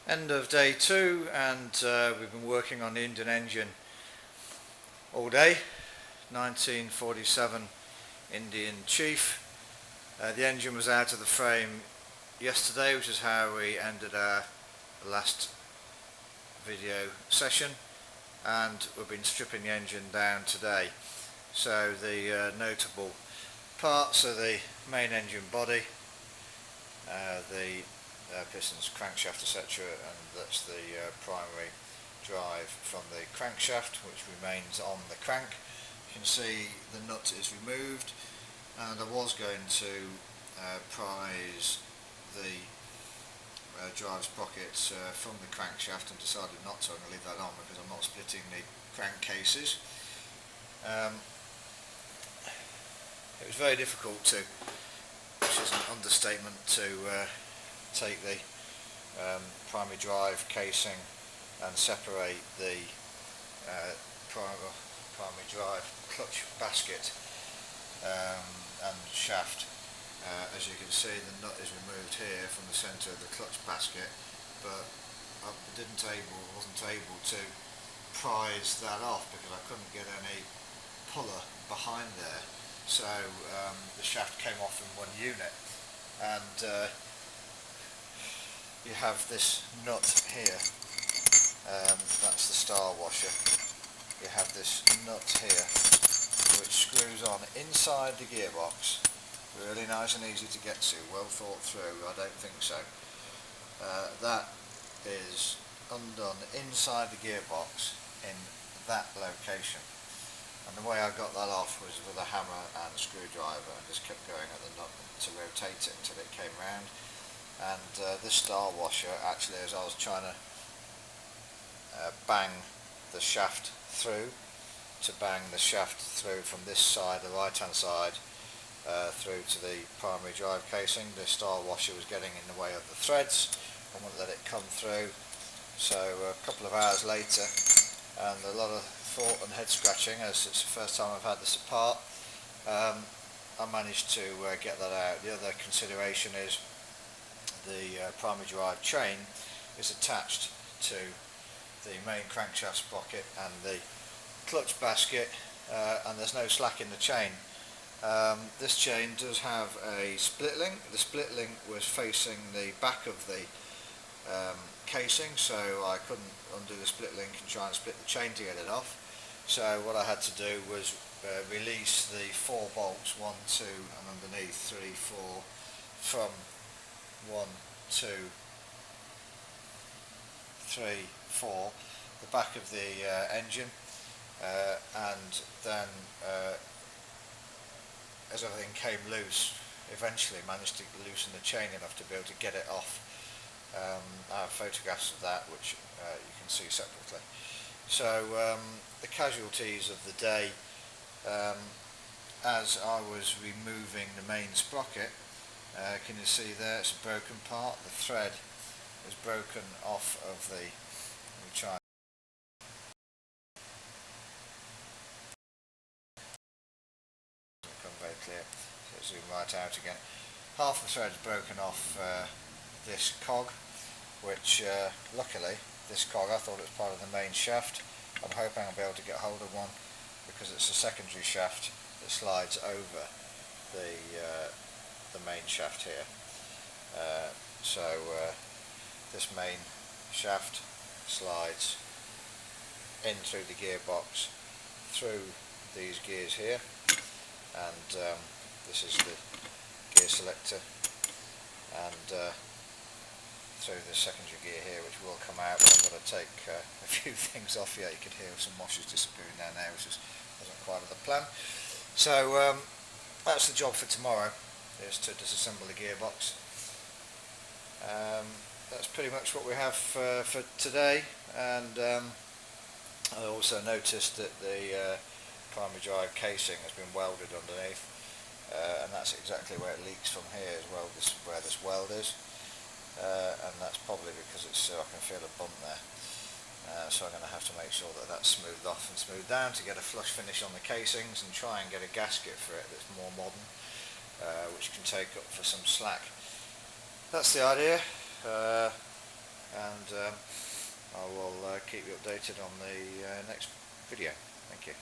End of day 2, and we've been working on the Indian engine all day. 1947 Indian Chief. The engine was out of the frame yesterday, which is how we ended our last video session, and we've been stripping the engine down today. So the notable parts are the main engine body, the pistons, crankshaft, etc., and that's the primary drive from the crankshaft, which remains on the crank. You can see the nut is removed, and I was going to prise the drive sprockets from the crankshaft and decided not to. I'm going to leave that on because I'm not splitting the crankcases. It was very difficult to, which is an understatement, to take the primary drive casing and separate the primary drive clutch basket and shaft. As you can see, the nut is removed here from the centre of the clutch basket, but I wasn't able to prise that off because I couldn't get any puller behind there. So the shaft came off in one unit, and you have this nut here, that's the star washer. You have this nut here which screws on inside the gearbox, really nice and easy to get to, well thought through. I don't think so. That is undone inside the gearbox in that location. And the way I got that off was with a hammer and a screwdriver, and just kept going at the nut to rotate it until it came round. And this star washer, actually, as I was trying to bang the shaft through, from this side, the right hand side, through to the primary drive casing, the star washer was getting in the way of the threads. I wouldn't let it come through. So a couple of hours later, and a lot of thought and head scratching, as it's the first time I've had this apart, I managed to get that out. The other consideration is the primary drive chain is attached to the main crankshaft sprocket and the clutch basket, and there's no slack in the chain. This chain does have a split link. The split link was facing the back of the casing, so I couldn't undo the split link and try and split the chain to get it off. So what I had to do was release the 4 bolts, 1, 2 and underneath 3, 4, from 1, 2, 3, 4, the back of the engine, and then as everything came loose, eventually managed to loosen the chain enough to be able to get it off. I have photographs of that which you can see separately. So the casualties of the day, as I was removing the main sprocket, can you see there it's a broken part? The thread is broken off of the, let me try. Become very clear, so zoom right out again. Half the thread is broken off this cog, which luckily this cog, I thought it was part of the main shaft. I'm hoping I'll be able to get hold of one because it's a secondary shaft that slides over the main shaft here. So this main shaft slides in through the gearbox, through these gears here, and this is the gear selector, and through the secondary gear here, which will come out. But I've got to take a few things off here. You could hear some washers disappearing down there, which wasn't quite the plan. So that's the job for tomorrow, is to disassemble the gearbox. That's pretty much what we have for today, and I also noticed that the primary drive casing has been welded underneath, and that's exactly where it leaks from here as well, where this weld is. And that's probably because I can feel a bump there, so I'm going to have to make sure that that's smoothed off and smoothed down to get a flush finish on the casings, and try and get a gasket for it that's more modern, which can take up for some slack. That's the idea, and I will keep you updated on the next video. Thank you.